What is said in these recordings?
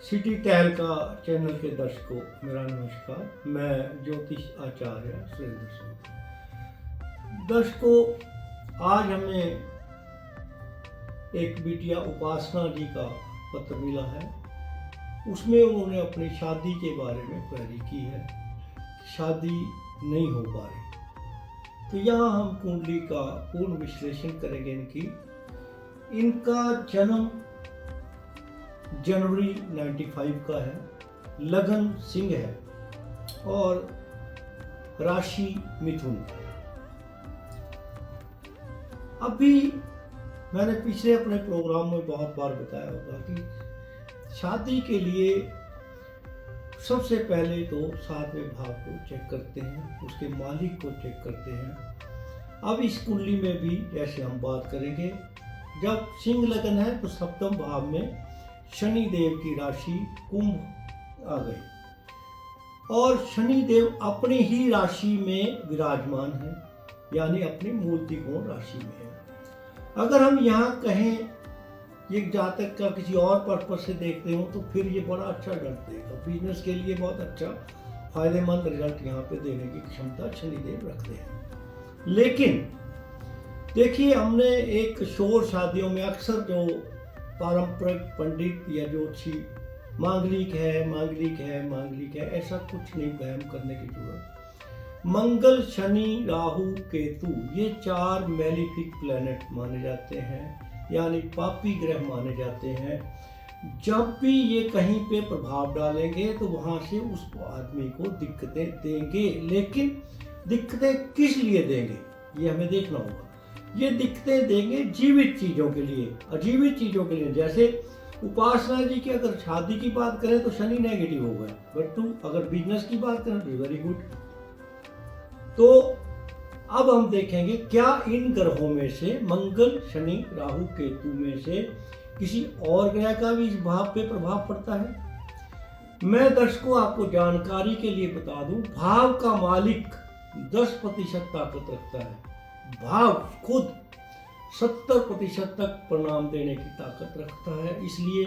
City टहल का channel के दर्शकों, मेरा नमस्कार। मैं ज्योतिष आचार्य सुरेंद्र सिंह। दर्शकों, आज हमें एक बिटिया उपासना जी का पत्र मिला है। उसमें उन्होंने अपनी शादी के बारे में क्वेरी की है। शादी नहीं हो पा रही। तो यहाँ हम कुंडली का पूर्ण विश्लेषण करेंगे। इनका जन्म जनवरी 95 का है, लगन सिंह है और राशि मिथुन। अभी मैंने पिछले अपने प्रोग्राम में बहुत बार बताया होगा कि शादी के लिए सबसे पहले तो 7वें भाव को चेक करते हैं, उसके मालिक को चेक करते हैं। अब इस कुंडली में भी जैसे हम बात करेंगे, जब सिंह लगन है तो 7वें भाव में शनि देव की राशि कुंभ आ गई और शनि देव अपनी ही राशि में विराजमान है, यानी अपनी मूल त्रिकोण राशि में है। अगर हम यहाँ कहें ये जातक का किसी और पर्पस से देखते हो तो फिर ये बड़ा अच्छा रिजल्ट देगा। बिजनेस के लिए बहुत अच्छा फायदेमंद रिजल्ट यहाँ पे देने की क्षमता शनिदेव रखते हैं। लेकिन देखिए, हमने एक शोर शादियों में अक्सर जो पारंपरिक पंडित या ज्योतिषी मांगलिक है, ऐसा कुछ नहीं वहम करने की जरूरत। मंगल, शनि, राहु, केतु ये 4 मैलिफिक प्लैनेट माने जाते हैं, यानी पापी ग्रह माने जाते हैं। जब भी ये कहीं पे प्रभाव डालेंगे तो वहां से उस आदमी को दिक्कतें देंगे। लेकिन दिक्कतें किस लिए देंगे ये हमें देखना होगा। ये दिक्कतें देंगे जीवित चीजों के लिए, अजीवित चीजों के लिए। जैसे उपासना जी की अगर शादी की बात करें तो शनि नेगेटिव हो गए, बट अगर बिजनेस की बात करें तो वेरी गुड। तो अब हम देखेंगे क्या इन ग्रहों में से मंगल, शनि, राहु, केतु में से किसी और ग्रह का भी इस भाव पे प्रभाव पड़ता है। मैं दर्शकों आपको जानकारी के लिए बता दूं, भाव का मालिक 10% ताकत रखता है। भाव खुद 70% तक परिणाम देने की ताकत रखता है। इसलिए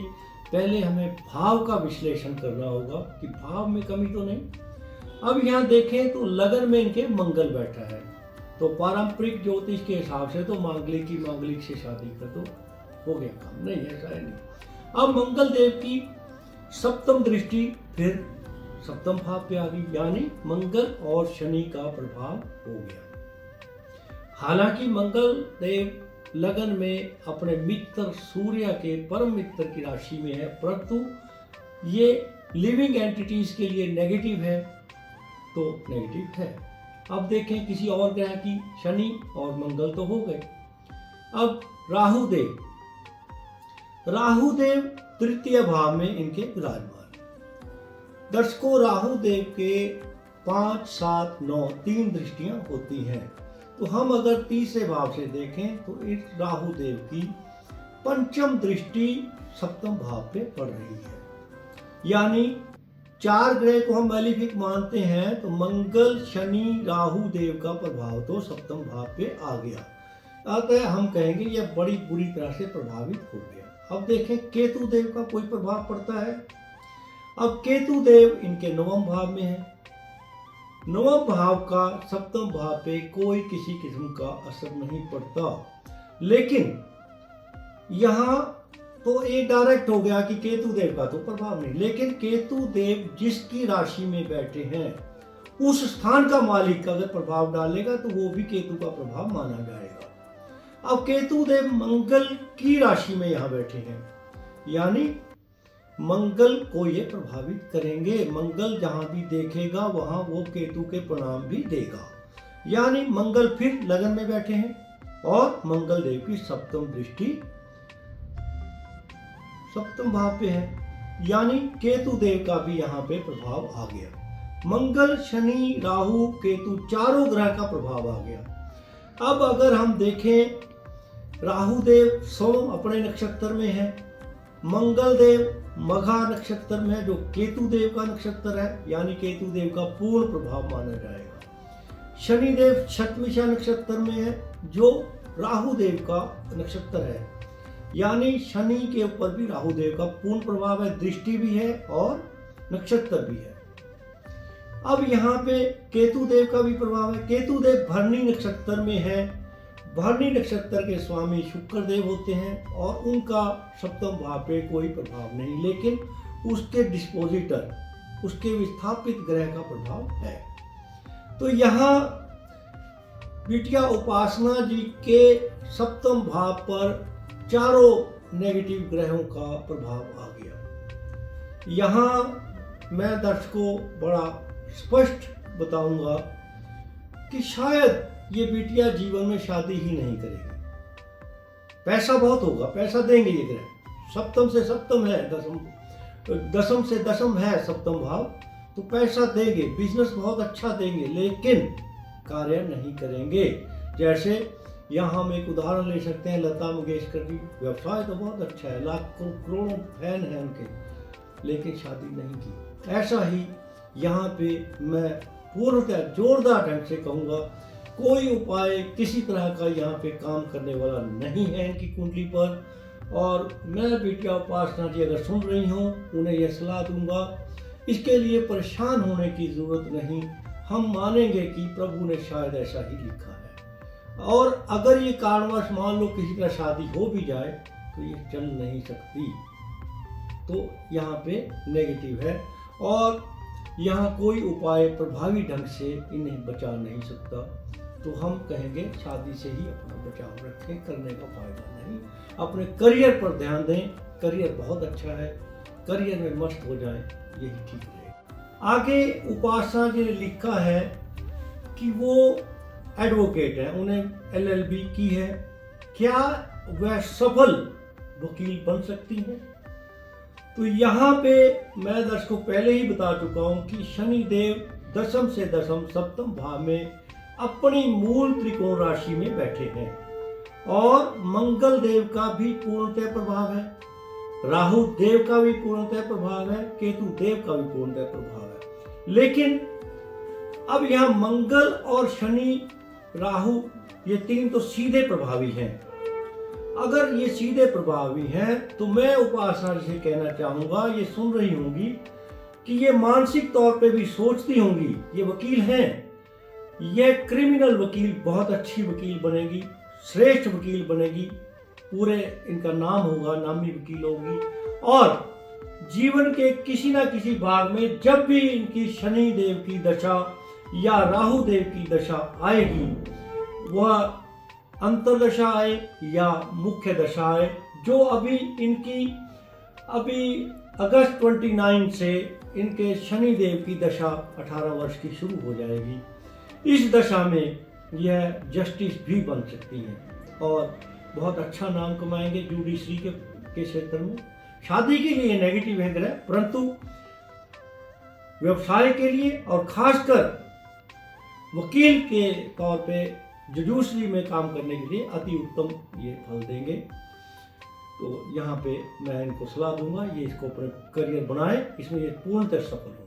पहले हमें भाव का विश्लेषण करना होगा कि भाव में कमी तो नहीं। अब यहाँ देखें तो लगन में इनके मंगल बैठा है, तो पारंपरिक ज्योतिष के हिसाब से तो मांगलिक से शादी कर तो हो गया काम। नहीं, ऐसा है नहीं। अब मंगल देव की 7वीं दृष्टि फिर 7वें भाव पे आ गई, यानी मंगल और शनि का प्रभाव हो गया। हालांकि मंगल देव लगन में अपने मित्र सूर्य के परम मित्र की राशि में है, परंतु ये लिविंग एंटिटीज के लिए नेगेटिव है, तो नेगेटिव है। अब देखें किसी और ग्रह की, शनि और मंगल तो हो गए। अब राहुदेव 3य भाव में इनके विराजमान। दर्शकों, राहुदेव के 5, 7, 9 3 दृष्टियां होती हैं। तो हम अगर 30वें भाव से देखें तो इस राहु देव की 5वीं दृष्टि 7वें भाव पे पड़ रही है, यानी 4 ग्रह को हम मैलिफिक मानते हैं तो मंगल, शनि, राहु देव का प्रभाव तो 7वें भाव पे आ गया। अतः हम कहेंगे यह बड़ी बुरी तरह से प्रभावित हो गया। अब देखें केतु देव का कोई प्रभाव पड़ता है। अब केतु देव इनके 9वें भाव में है। 9वें भाव का 7वें भाव पे कोई किसी किस्म का असर नहीं पड़ता। लेकिन यहाँ तो ये डायरेक्ट हो गया कि केतु देव का तो प्रभाव नहीं, लेकिन केतु देव जिसकी राशि में बैठे हैं उस स्थान का मालिक अगर प्रभाव डालेगा तो वो भी केतु का प्रभाव माना जाएगा। अब केतु देव मंगल की राशि में यहाँ बैठे हैं, यानी मंगल को ये प्रभावित करेंगे। मंगल जहां भी देखेगा वहां वो केतु के परिणाम भी देगा, यानी मंगल फिर लगन में बैठे हैं और मंगल देव की 7वीं दृष्टि 7वें भाव पे है, यानी केतु देव का भी यहाँ पे प्रभाव आ गया। मंगल, शनि, राहु, केतु 4 ग्रह का प्रभाव आ गया। अब अगर हम देखें, राहु देव सोम अपने नक्षत्र में है, मंगल देव मघा नक्षत्र में है जो केतु देव का नक्षत्र है, यानी केतु देव का पूर्ण प्रभाव माना जाएगा। शनि देव शतभिषा नक्षत्र में है जो राहु देव का नक्षत्र है, यानी शनि के ऊपर भी राहु देव का पूर्ण प्रभाव है, दृष्टि भी है और नक्षत्र भी है। अब यहाँ पे केतु देव का भी प्रभाव है। केतु देव भरणी नक्षत्र में है। भरणी नक्षत्र के स्वामी शुक्र देव होते हैं और उनका सप्तम भाव पे कोई प्रभाव नहीं, लेकिन उसके डिस्पोजिटर, उसके विस्थापित ग्रह का प्रभाव है। तो यहाँ बिटिया उपासना जी के सप्तम भाव पर चारों नेगेटिव ग्रहों का प्रभाव आ गया। यहाँ मैं दर्शकों बड़ा स्पष्ट बताऊंगा कि शायद ये बिटिया जीवन में शादी ही नहीं करेगी। पैसा बहुत होगा, पैसा देंगे ये ग्रह, सप्तम से सप्तम है, दसम से दसम है सप्तम भाव, तो पैसा देंगे, बिजनेस बहुत अच्छा देंगे, लेकिन कार्य नहीं करेंगे। जैसे यहाँ हम एक उदाहरण ले सकते हैं, लता मंगेशकर जी, व्यवसाय तो बहुत अच्छा है, लाखों करोड़ों फैन हैं उनके, लेकिन शादी नहीं की। ऐसा ही यहाँ पे मैं पूर्णतः जोरदार ढंग से कहूँगा, कोई उपाय किसी तरह का यहाँ पे काम करने वाला नहीं है इनकी कुंडली पर। और मैं बिटिया उपासना जी अगर सुन रही हूँ, उन्हें यह सलाह दूंगा, इसके लिए परेशान होने की जरूरत नहीं। हम मानेंगे कि प्रभु ने शायद ऐसा ही लिखा है, और अगर ये कारणवश मान लो किसी का शादी हो भी जाए तो ये चल नहीं सकती। तो यहाँ पे नेगेटिव है और यहाँ कोई उपाय प्रभावी ढंग से इन्हें बचा नहीं सकता। तो हम कहेंगे शादी से ही अपना बचाव रखें, करने का फायदा नहीं। अपने करियर पर ध्यान दें, करियर बहुत अच्छा है, करियर में मस्त हो जाएं, यही ठीक रहेगा। आगे उपासना जी ने लिखा है कि वो एडवोकेट है, उन्हें LLB की है, क्या वह सफल वकील बन सकती हैं? तो यहाँ पे मैं दर्शकों पहले ही बता चुका हूँ कि शनि देव दसम से दसम सप्तम भाव में अपनी मूल त्रिकोण राशि में बैठे हैं, और मंगल देव का भी पूर्णतः प्रभाव है, राहु देव का भी पूर्णतः प्रभाव है, केतु देव का भी पूर्णतः प्रभाव है। लेकिन अब यहाँ मंगल और शनि राहु ये तीन तो सीधे प्रभावी हैं। अगर ये सीधे प्रभावी हैं तो मैं उपासना जी से कहना चाहूंगा, ये सुन रही होंगी कि ये मानसिक तौर पे भी सोचती होंगी, ये वकील हैं, ये क्रिमिनल वकील बहुत अच्छी वकील बनेगी, श्रेष्ठ वकील बनेगी, पूरे इनका नाम होगा, नामी वकील होगी, और जीवन के किसी ना किसी भाग में जब भी इनकी शनि देव की दशा या राहु देव की दशा आएगी, वह अंतर्दशा आए या मुख्य दशा आए, जो अभी अगस्त 29 से इनके शनि देव की दशा 18 वर्ष की शुरू हो जाएगी। इस दशा में यह जस्टिस भी बन सकती है और बहुत अच्छा नाम कमाएंगे जुडिशरी के क्षेत्र में। शादी के लिए नेगेटिव है ग्रह, परंतु व्यवसाय के लिए और खासकर वकील के तौर पे जुडिशरी में काम करने के लिए अति उत्तम ये फल देंगे। तो यहाँ पे मैं इनको सलाह दूंगा, ये इसको अपने करियर बनाए, इसमें ये पूर्णतः सफल हो।